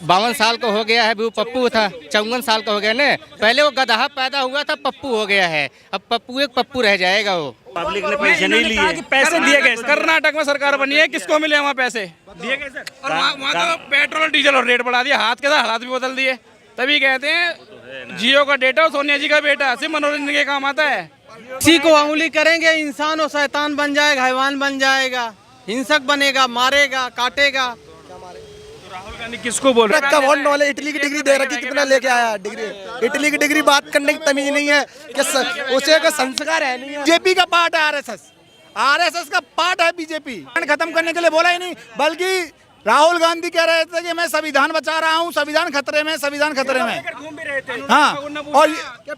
52 साल का हो गया है, अभी वो पप्पू था 54 साल का हो गया ना। पहले वो गधा पैदा हुआ था, पप्पू हो गया है, अब पप्पू एक पप्पू रह जाएगा वो। पब्लिक ने पैसे नहीं लिए, पैसे दिए गए। कर्नाटक में सरकार बनी है, किसको मिले वहाँ पैसे दिए गए सर। और वहाँ तो पेट्रोल डीजल और रेट बढ़ा दिया, हाथ के साथ हालात भी बदल दिए। तभी कहते हैं जियो का डेटा और सोनिया जी का बेटा सिर्फ मनोरंजन के काम आता है। किसी को उंगली करेंगे इंसान और शैतान बन जाएगा, हैवान बन जाएगा, हिंसक बनेगा, मारेगा, काटेगा। राहुल गांधी किसको बोल रहे का बहुत नॉलेज, इटली की डिग्री दे रखी, कितना लेके आया डिग्री। इटली की डिग्री बात करने की तमीज नहीं है कि उसे का संस्कार है नहीं है। बीजेपी का पार्ट है आरएसएस का पार्ट है बीजेपी। खत्म करने के लिए बोला ही नहीं, बल्कि राहुल गांधी कह रहे थे कि मैं संविधान बचा रहा हूँ, संविधान खतरे में, संविधान खतरे में। हाँ, और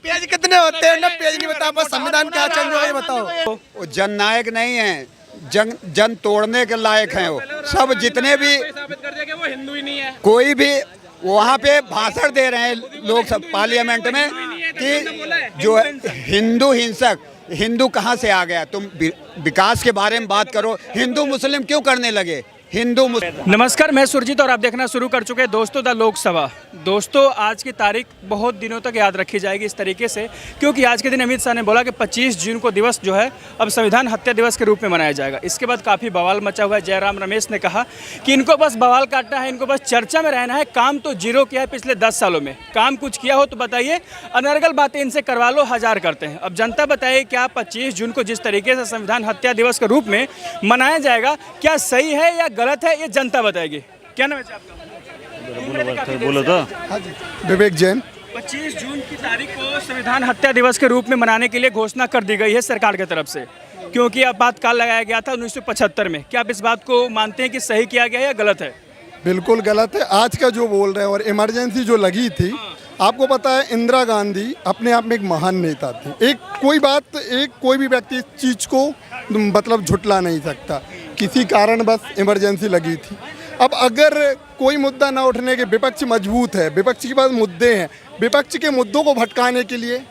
पेज कितने होते हैं ना, पेज नहीं बता पास संविधान क्या चल रहा है बताओ। वो जननायक नहीं है, जन तोड़ने के लायक हैं वो सब। जितने भी साबित कर दिया कि वो हिंदू ही नहीं है। कोई भी वहाँ पे भाषण दे रहे हैं लोग सब पार्लियामेंट में कि जो हिंदू हिंसक, हिंदू कहाँ से आ गया? तुम विकास के बारे में बात करो, हिंदू मुस्लिम क्यों करने लगे? हिंदू मुस्लिम। नमस्कार, मैं सुरजीत और आप देखना शुरू कर चुके हैं दोस्तों द लोकसभा। दोस्तों, आज की तारीख बहुत दिनों तक याद रखी जाएगी इस तरीके से, क्योंकि आज के दिन अमित शाह ने बोला कि 25 जून को दिवस जो है अब संविधान हत्या दिवस के रूप में मनाया जाएगा। इसके बाद काफ़ी बवाल मचा हुआ है। जयराम रमेश ने कहा कि इनको बस बवाल काटना है, इनको बस चर्चा में रहना है, काम तो जीरो किया है पिछले 10 सालों में। काम कुछ किया हो तो बताइए, अनर्गल बातें इनसे करवा लो, हजार करते हैं। अब जनता बताइए, क्या 25 जून को जिस तरीके से संविधान हत्या दिवस के रूप में मनाया जाएगा, क्या सही है या गलत है, ये जनता बताएगी। क्या नाम है आपका? बोलो तो। विवेक जैन। 25 जून की तारीख को संविधान हत्या दिवस के रूप में मनाने के लिए घोषणा कर दी गई है सरकार की तरफ से, क्योंकि आपातकाल लगाया गया था 1975 में। क्या आप इस बात को मानते हैं कि सही किया गया है या गलत है? बिल्कुल गलत है। आज का जो बोल रहे हैं और इमरजेंसी जो लगी थी, आपको पता है इंदिरा गांधी अपने आप में एक महान नेता थी। कोई भी व्यक्ति इस चीज़ को मतलब झुटला नहीं सकता, किसी कारण बस इमरजेंसी लगी थी। अब अगर कोई मुद्दा ना उठने के, विपक्ष मजबूत है, विपक्ष के पास मुद्दे हैं, विपक्ष के मुद्दों को भटकाने के लिए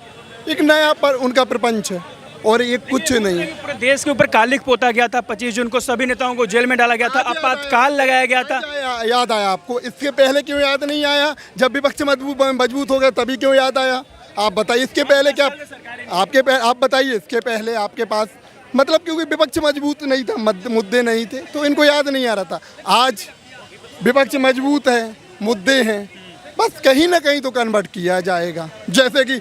एक नया पर उनका प्रपंच है और ये कुछ नहीं। पूरे देश के ऊपर कालिक पोता गया था, 25 जून को सभी नेताओं को जेल में डाला गया था, आपातकाल लगाया गया था। याद आया आपको? इसके पहले क्यों याद नहीं आया? जब विपक्ष मजबूत हो गया तभी क्यों याद आया? आप बताइए, इसके पहले क्या आप बताइए, इसके पहले आपके पास मतलब क्योंकि विपक्ष मजबूत नहीं था, मुद्दे नहीं थे, तो इनको याद नहीं आ रहा था। आज विपक्ष मजबूत है, मुद्दे हैं, बस कहीं ना कहीं तो कन्वर्ट किया जाएगा, जैसे कि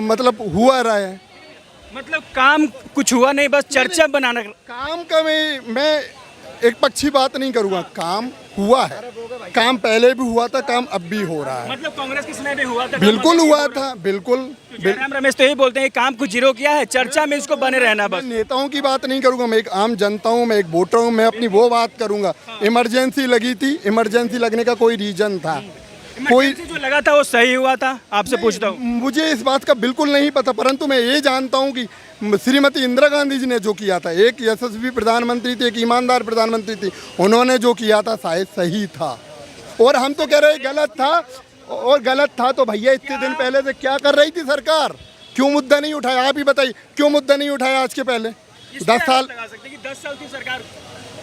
मतलब हुआ रहा है। मतलब काम कुछ हुआ नहीं, बस चर्चा बनाना। काम का मैं एक पक्षी बात नहीं करूँगा, काम हुआ है, काम पहले भी हुआ था, काम अब भी हो रहा है। मतलब कांग्रेस के समय भी हुआ था? बिल्कुल हुआ था, बिल्कुल। जयराम रमेश तो यही बोलते हैं काम कुछ जीरो किया है, चर्चा में इसको बने रहना। बस नेताओं की बात नहीं करूंगा, मैं एक आम जनता हूं, मैं एक वोटर हूं, मैं अपनी वो बात करूंगा। इमरजेंसी लगी थी, इमरजेंसी लगने का कोई रीजन था, कोई जो लगा था वो सही हुआ था? आपसे पूछता हूँ। मुझे इस बात का बिल्कुल नहीं पता, परंतु मैं ये जानता हूँ कि श्रीमती इंदिरा गांधी जी ने जो किया था, एक यशस्वी प्रधानमंत्री थी, एक ईमानदार प्रधानमंत्री थी, उन्होंने जो किया था शायद सही था। और हम तो कह रहे गलत था, और गलत था तो भैया इतने दिन पहले से क्या कर रही थी सरकार? क्यों मुद्दा नहीं उठाया? आप ही बताइए, क्यों मुद्दा नहीं उठाया आज के पहले? 10 साल, 10 साल की सरकार।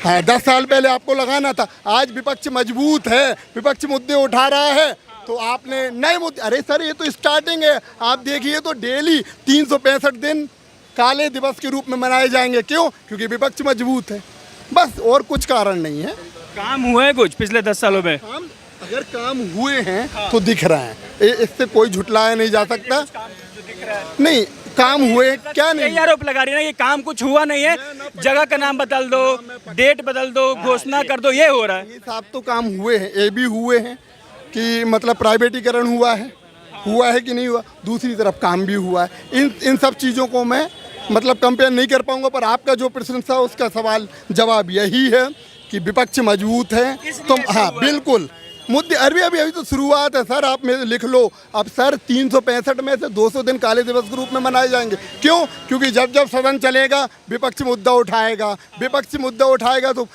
हाँ, 10 साल पहले आपको लगाना था। आज विपक्ष मजबूत है, विपक्ष मुद्दे उठा रहा है, तो आपने नए मुद्दे। अरे सर, ये तो स्टार्टिंग है। आप देखिए तो डेली 365 दिन काले दिवस के रूप में मनाए जाएंगे। क्यों? क्योंकि विपक्ष मजबूत है, बस, और कुछ कारण नहीं है। काम हुए हैं कुछ पिछले 10 सालों में? अगर काम हुए हैं तो दिख रहा है, इससे कोई झुटलाया नहीं जा सकता। नहीं, काम हुए क्या नहीं? आरोप लगा रही है ना ये काम कुछ हुआ नहीं है, जगह का नाम बदल दो, डेट बदल दो, घोषणा कर दो, ये हो रहा है। ये सब तो काम हुए हैं, ये भी हुए हैं कि मतलब प्राइवेटीकरण हुआ है कि नहीं हुआ। दूसरी तरफ काम भी हुआ है। इन सब चीज़ों को मैं मतलब कंपेयर नहीं कर पाऊंगा, पर आपका जो प्रश्न था उसका सवाल जवाब यही है कि विपक्ष मजबूत है। तो हाँ, बिल्कुल मुद्दे अभी तो शुरुआत है सर। आप लिख लो, अब सर 365 में से 200 दिन काले दिवस के रूप में मनाए जाएंगे। क्यों? क्योंकि जब जब सदन चलेगा विपक्ष मुद्दा उठाएगा, तो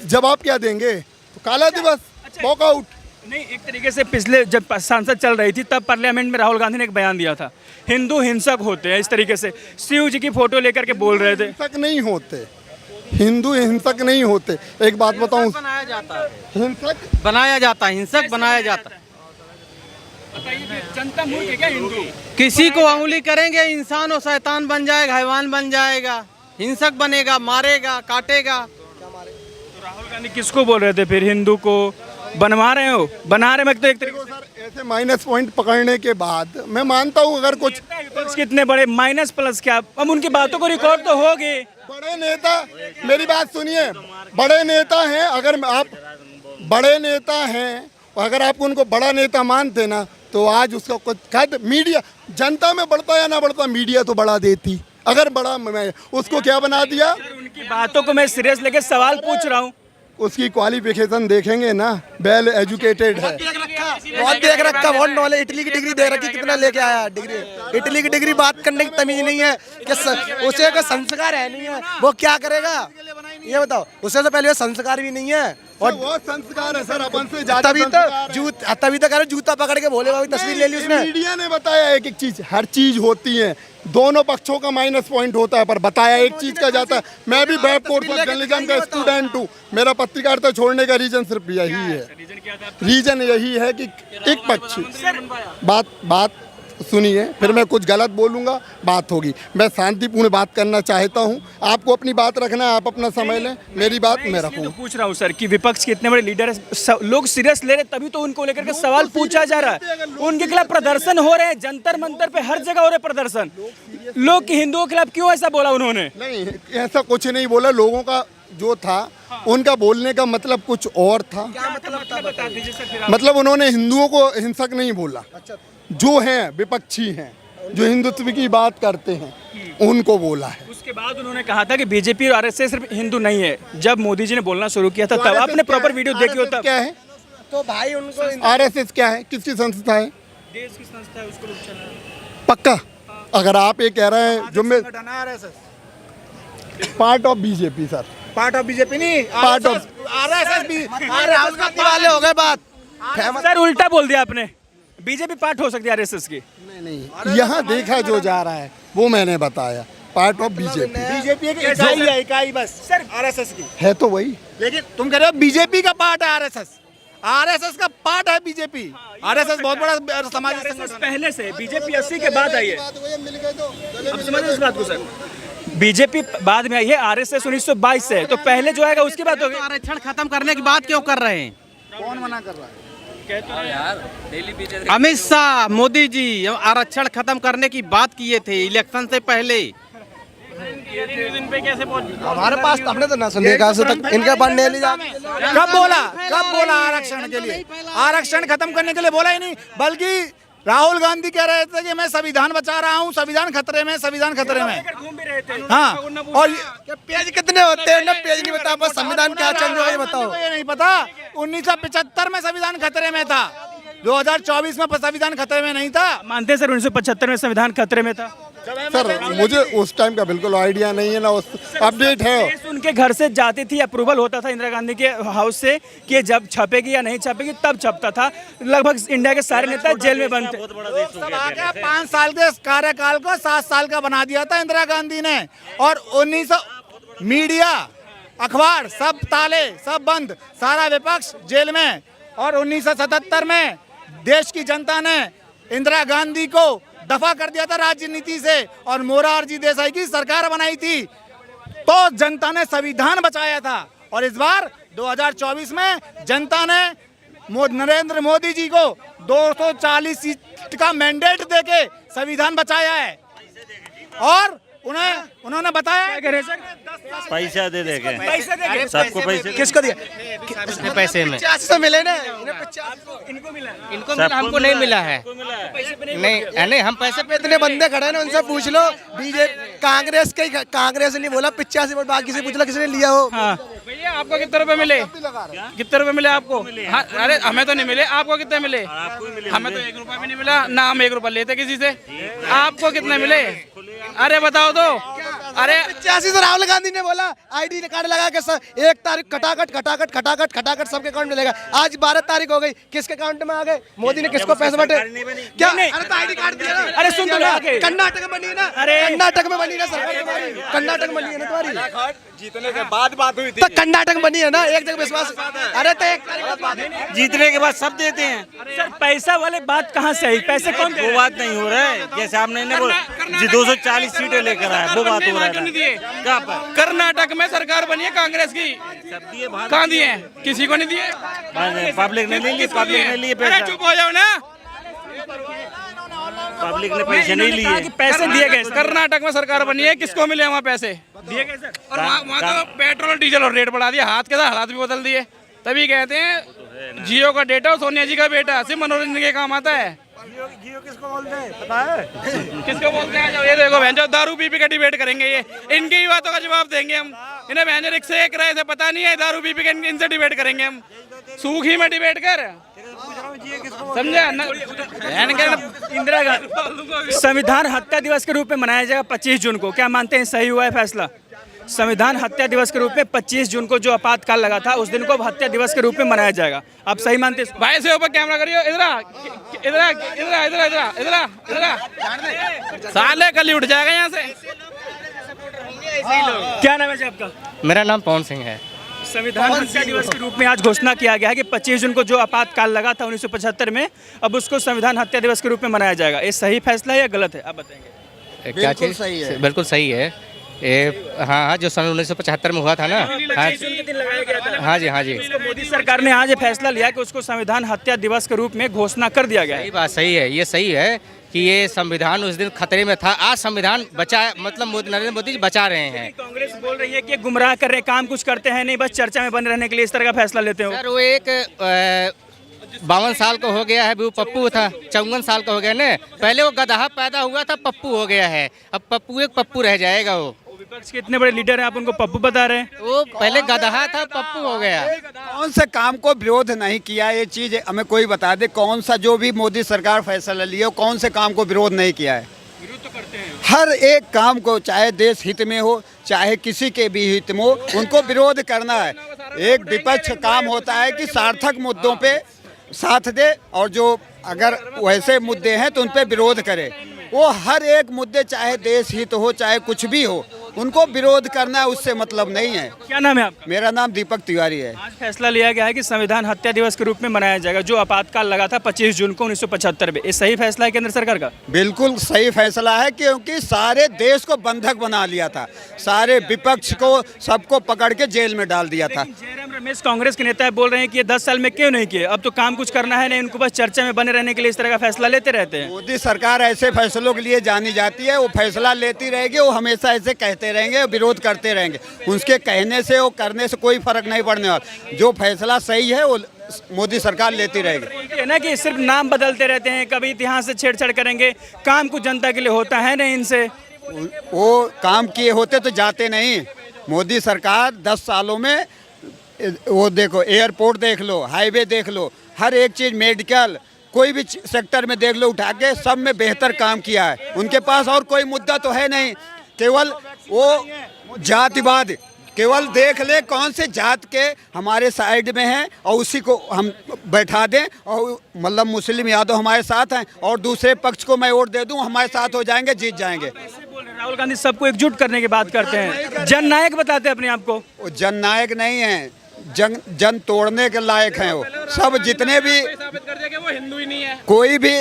जवाब क्या देंगे? तो काला दिवस, वॉकआउट। नहीं, एक तरीके से पिछले जब सांसद चल रही थी तब पार्लियामेंट में राहुल गांधी ने एक बयान दिया था, हिंदू हिंसक होते हैं, इस तरीके से शिव जी की फोटो लेकर के बोल रहे थे। हिंसक नहीं होते, हिंदू हिंसक नहीं होते। एक बात बताऊं, बनाया जाता है, हिंसक बनाया जाता है, हिंसक बनाया जाता है। जनता मूर्ख है क्या हिंदू? किसी को उंगली करेंगे इंसान और शैतान बन जाएगा, हैवान बन जाएगा, हिंसक बनेगा, मारेगा, काटेगा। तो राहुल गांधी किसको बोल रहे थे फिर? हिंदू को बनवा रहे हो, बना रहे मैं तो एक तरीके सर ऐसे माइनस पॉइंट पकड़ने के बाद मैं मानता हूं अगर कुछ से कितने बड़े माइनस प्लस क्या, अब उनकी बातों को रिकॉर्ड तो हो गए। बड़े नेता, मेरी बात सुनिए, बड़े नेता हैं, अगर आप बड़े नेता हैं, अगर आप उनको बड़ा नेता मानते ना तो आज उसका कुछ कद मीडिया, जनता में बढ़ता या ना बढ़ता, मीडिया तो बढ़ा देती। अगर बड़ा मैं उसको क्या बना दिया, उनकी बातों को मैं सीरियस लेके सवाल पूछ रहा हूँ। उसकी क्वालिफिकेशन देखेंगे ना, वेल एजुकेटेड है, बहुत देख रखा, बहुत नॉलेज, इटली की डिग्री दे रखी, कितना लेके आया डिग्री, इटली की डिग्री, बात करने की तमीज नहीं है कि उसे का संस्कार है नहीं है, वो क्या करेगा ये बताओ। उससे तो पहले वो संस्कार भी नहीं है और वो संस्कार है सर, अपन से ज्यादा तभी तो कह रहे जूता पकड़ के भोले बाबा की तस्वीर ले ली उसने। मीडिया ने बताया एक एक चीज, हर चीज होती है, दोनों पक्षों का माइनस पॉइंट होता है, पर बताया एक चीज का जाता है। मैं भी वेब कोर्स ऑफ जर्नलिज्म का स्टूडेंट हूँ, मेरा पत्रकारिता छोड़ने का रीजन सिर्फ यही है, रीजन यही है कि एक पक्ष बात सुनिए, फिर मैं कुछ गलत बोलूंगा, बात होगी। मैं शांतिपूर्ण बात करना चाहता हूं, आपको अपनी बात रखना है, आप अपना समय लें, मेरी बात मैं रखूं। तो पूछ रहा हूँ सर कि विपक्ष के इतने बड़े लीडर है, लोग सीरियस ले रहे, तभी तो उनको लेकर के सवाल पूछा जा रहा है। उनके खिलाफ प्रदर्शन हो रहे हैं, जंतर मंतर पे हर जगह हो रहे प्रदर्शन। लोग कि हिंदुओं के खिलाफ क्यों ऐसा बोला उन्होंने? नहीं, ऐसा कुछ नहीं बोला, लोगों का जो था उनका बोलने का मतलब कुछ और था। क्या मतलब था बता दीजिए सर। मतलब उन्होंने हिंदुओं को हिंसक नहीं बोला, जो हैं विपक्षी हैं, जो हिंदुत्व की बात करते हैं, उनको बोला है। उसके बाद उन्होंने कहा था कि बीजेपी और आरएसएस सिर्फ हिंदू नहीं है। जब मोदी जी ने बोलना शुरू किया था तब आपने प्रॉपर वीडियो देखी हो तब। क्या है तो भाई उनको आरएसएस क्या है, किसकी संस्था है? देश की संस्था है, उसको लोग चला रहे हैं। पक्का अगर आप ये कह रहे हैं जो मैं part of BJP sir, part of BJP नहीं, पार्ट ऑफ आरएसएस भी, राहुल गांधी वाले हो गए बात। सर उल्टा बोल दिया आपने, बीजेपी पार्ट हो सकती है आरएसएस की। नहीं, यहाँ देखा जो जा रहा है वो मैंने बताया, पार्ट ऑफ बीजेपी। बीजेपी एक इकाई है, इकाई बस सर आरएसएस की, है तो वही। लेकिन तुम कह रहे हो बीजेपी का पार्ट है आरएसएस, आरएसएस का पार्ट है बीजेपी। आरएसएस बहुत बड़ा समाजी संगठन पहले से, बीजेपी 80 के बाद आई है। अब समझ इस बात को सर, बीजेपी बाद में आई है, आरएसएस 1922 से, तो पहले जो आएगा उसकी बात होगी। आरक्षण खत्म करने की बात क्यों कर रहे हैं? कौन मना कर रहा है? अमित शाह, मोदी जी आरक्षण खत्म करने की बात किए थे इलेक्शन से पहले। हमारे पास हमने तो ना सुने कहा तक इनके पास नहीं ली जाती। कब बोला आरक्षण के लिए? आरक्षण खत्म करने के लिए बोला ही नहीं, बल्कि राहुल गांधी कह रहे थे कि मैं संविधान बचा रहा हूँ, संविधान खतरे में, संविधान खतरे में। हाँ, और पेज कितने होते हैं ना, पेज नहीं बता, बस संविधान क्या चल रहा है बताओ। ये नहीं पता 1975 में संविधान खतरे में था, 2024 में संविधान खतरे में नहीं था। मानते हैं सर 1975 में संविधान खतरे में था? सर मुझे उस टाइम का बिल्कुल आइडिया नहीं है ना, उस अपडेट है। केस उनके घर से जाती थी, अप्रूवल होता था इंदिरा गांधी के हाउस से कि जब छपेगी या नहीं छपेगी, तब छपता था। लगभग इंडिया के सारे नेता जेल में बंद थे। 5 साल के कार्यकाल को 7 साल का बना दिया था इंदिरा गांधी ने, और 1900 मीडिया, अखबार सब ताले, सब बंद, सारा विपक्ष जेल में। और 1977 में देश की जनता ने इंदिरा गांधी को दफा कर दिया था राजनीति से, और मोरारजी देसाई की सरकार बनाई थी, तो जनता ने संविधान बचाया था। और इस बार 2024 में जनता ने नरेंद्र मोदी जी को 240 सीट का मैंडेट देके संविधान बचाया है। और उन्होंने बताया पैसा दे देंगे, पैसे देंगे, सबको पैसे। किसको दिया? कितने पैसे में? 50 तो मिले ना, इनको मिला, इनको मिला, हमको नहीं मिला है। नहीं, हम पैसे पे इतने बंदे खड़े हैं ना, उनसे पूछ लो। बीजेपी कांग्रेस ने बोला 85 वोट, बाकी से पूछ लो किसने लिया हो। भैया आपको कितने रुपए मिले? कितने रुपए मिले आपको? हाँ, अरे हमें तो नहीं मिले, आपको कितने मिले? हमें तो 1 रुपया भी नहीं मिला ना, हम 1 रुपया लेते किसी से। आपको कितने मिले? अरे बताओ तो, अरे 85 से राहुल गांधी ने बोला आईडी कार्ड लगा के 1 तारीख खटाखट सबके अकाउंट में लेगा। आज 12 तारीख हो गई, किसके अकाउंट में आ गए? मोदी ने किसको पैसे बांटे? क्या? अरे तो आईडी कार्ड दिया ना। अरे सुन तो लो आगे। कर्नाटक में बनी है ना, अरे कर्नाटक में बनी है ना सरकार तुम्हारी, कर्नाटक में बनी है ना तुम्हारी, जीतने के बाद बात हुई थी। तो कर्नाटक में बनी है ना, एक जगह विश्वास। अरे तो 1 तारीख बाद बात जीतने के बाद सब देते हैं। सर पैसा वाले बात कहाँ से आई? पैसे कौन दे वो रहा है? बात नहीं हो रहा है, जैसे आपने ने बोला जी 240 सीटें लेकर आया, वो बात हो रहा है। कहाँ पर? कर्नाटक में सरकार बनी है कांग्रेस की, सब दिए बाहर। कहाँ दिए? किसी को नहीं दिए। पब्लिक ने नहीं लिए, पब्लिक ने लिए पैसा। चुप हो जाओ ना। पब्लिक ने पैसे नहीं कहा कि लिए। पैसे दिए गए। कर्नाटक में सरकार बनी है, किसको मिले वहाँ पैसे? दिए गए सर। और वहाँ तो पेट्रोल डीजल और रेट बढ़ा दिया, हाथ के साथ हालात भी बदल दिए। तभी कहते हैं जियो का डेटा और सोनिया जी का बेटा सिर्फ मनोरंजन के काम आता है। जियो किसको बोलते हैं पता है? किसको बोलते हैं? जब ये देखो बहन, दारू पी के डिबेट करेंगे, ये इनकी ही बातों का जवाब देंगे हम। इन्हें बहन रिक्शे किराए से पता नहीं है, दारू पी के इनसे डिबेट करेंगे हम। सूखी में डिबेट कर, समझा? इंदिरा गांधी संविधान हत्या दिवस के रूप में मनाया जाएगा 25 जून को। क्या मानते हैं सही हुआ है फैसला? संविधान हत्या दिवस के रूप में 25 जून को जो आपातकाल लगा था उस दिन को हत्या दिवस के रूप में मनाया जाएगा। आप सही मानते हैं? भाई से ऊपर कैमरा करियो, इधर साले कल ही उठ जाएगा यहाँ से। क्या नाम है जी आपका? मेरा नाम पवन सिंह है। संविधान हत्या दिवस के रूप में आज घोषणा किया गया है कि 25 जून को जो आपातकाल लगा था 1975 में, अब उसको संविधान हत्या दिवस के रूप में मनाया जाएगा। ये सही फैसला है या गलत है? आप बताएंगे। क्या चीज़? सही है। बिल्कुल सही है ये। हाँ, जो सन 1975 में हुआ था ना। हाँ जी, हाँ जी। मोदी सरकार ने आज ये फैसला लिया कि उसको संविधान हत्या दिवस के रूप में घोषणा कर दिया गया है। सही बात, सही है, ये सही है कि ये संविधान उस दिन खतरे में था। आज संविधान बचा, मतलब नरेंद्र मोदी जी बचा रहे हैं। कांग्रेस बोल रही है कि गुमराह कर रहे, काम कुछ करते हैं नहीं, बस चर्चा में बने रहने के लिए इस तरह का फैसला लेते हो। सर वो एक 52 साल का हो गया है, वो पप्पू था 54 साल का हो गया ना। पहले वो गधा पैदा हुआ था, पप्पू हो गया है। अब पप्पू एक पप्पू रह जाएगा। वो विपक्ष के इतने बड़े लीडर हैं, आप उनको पप्पू बता रहे हैं। वो पहले गधा था, पप्पू हो गया। कौन से काम को विरोध नहीं किया, ये चीज़ हमें कोई बता दे। कौन सा जो भी मोदी सरकार फैसला लिया, कौन से काम को विरोध नहीं किया है? विरोध तो करते हैं। हर एक काम को, चाहे देश हित में हो चाहे किसी के भी हित में हो, उनको विरोध करना है। एक विपक्ष काम होता है कि सार्थक मुद्दों पे साथ दे और जो अगर वैसे मुद्दे हैं तो उन पे विरोध करे। वो हर एक मुद्दे, चाहे देश हित हो चाहे कुछ भी हो, उनको विरोध करना है, उससे मतलब नहीं है। क्या नाम है आप? मेरा नाम दीपक तिवारी है। आज फैसला लिया गया है कि संविधान हत्या दिवस के रूप में मनाया जाएगा जो आपातकाल लगा था 25 जून को 1975 में। ये सही फैसला है केंद्र सरकार का? बिल्कुल सही फैसला है, क्योंकि सारे देश को बंधक बना लिया था, सारे विपक्ष को सबको पकड़ के जेल में डाल दिया था। जयराम रमेश कांग्रेस के नेता बोल रहे हैं कि ये 10 साल में क्यों नहीं किए, अब तो काम कुछ करना है नहीं, उनको बस चर्चा में बने रहने के लिए इस तरह का फैसला लेते रहते हैं। मोदी सरकार ऐसे फैसलों के लिए जानी जाती है, वो फैसला लेती रहेगी, वो हमेशा ऐसे कहते रहेंगे, विरोध करते रहेंगे। उनके कहने से वो करने से कोई फर्क नहीं पड़ने वाला। जो फैसला सही है वो मोदी सरकार लेती रहेगी। है ना कि सिर्फ नाम बदलते रहते हैं, कभी इतिहास से छेड़छाड़ करेंगे, काम कुछ जनता के लिए होता है नहीं इनसे। वो काम किए होते तो जाते नहीं। मोदी सरकार 10 सालों में, वो देखो एयरपोर्ट देख लो, हाईवे देख लो, हर एक चीज़, मेडिकल, कोई भी सेक्टर में देख लो उठा के, सब में बेहतर काम किया है। उनके पास और कोई मुद्दा तो है नहीं, केवल वो जातिवाद। केवल देख ले कौन से जात के हमारे साइड में हैं और उसी को हम बैठा दें, और मतलब मुस्लिम यादव हमारे साथ हैं और दूसरे पक्ष को मैं वोट दे दूं, हमारे साथ हो जाएंगे, जीत जाएंगे। राहुल गांधी सबको एकजुट करने की बात करते हैं, जननायक बताते हैं अपने आप को। वो जननायक नहीं है, जन तोड़ने के लायक हैं वो सब। जितने भी साबित कर दिया कि वो हिंदू ही नहीं है। कोई भी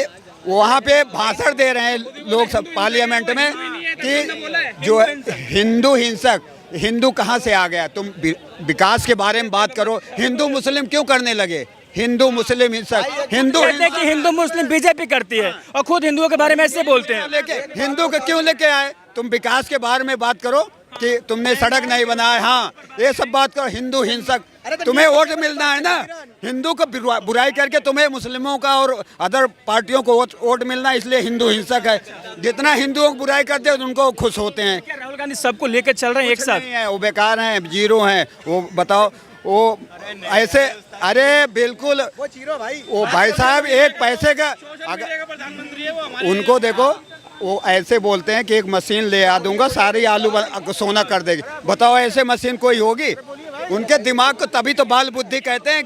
वहाँ पे भाषण दे रहे हैं लोग सब पार्लियामेंट में कि जो हिंदू हिंसक, हिंदू कहाँ से आ गया? तुम विकास के बारे में बात करो, हिंदू मुस्लिम क्यों करने लगे? हिंदू मुस्लिम हिंसक, हिंदू कहते हैं कि हिंदू मुस्लिम बीजेपी करती है और खुद हिंदुओं के बारे में ऐसे बोलते हैं। लेके हिंदू को क्यों लेके आए? तुम विकास के बारे में बात करो कि तुमने सड़क नहीं बनाया, हाँ ये सब बात करो। हिंदू हिंसक, तुम्हें वोट मिलना है ना, हिंदू को बुराई करके तुम्हें मुस्लिमों का और अदर पार्टियों को वोट मिलना, इसलिए हिंदू हिंसक है। जितना हिंदुओं को बुराई करते हैं उनको खुश होते हैं। क्या राहुल गांधी सबको लेकर चल रहे हैं एक साथ? नहीं है, वो बेकार हैं, जीरो हैं। वो बताओ, वो ऐसे, अरे बिल्कुल वो भाई साहब एक पैसे का, अगर उनको देखो, वो ऐसे बोलते हैं कि एक मशीन ले आ दूंगा सारी आलू सोना कर देगी। बताओ ऐसे मशीन कोई होगी? उनके दिमाग को तभी तो बाल बुद्धि कहते हैं।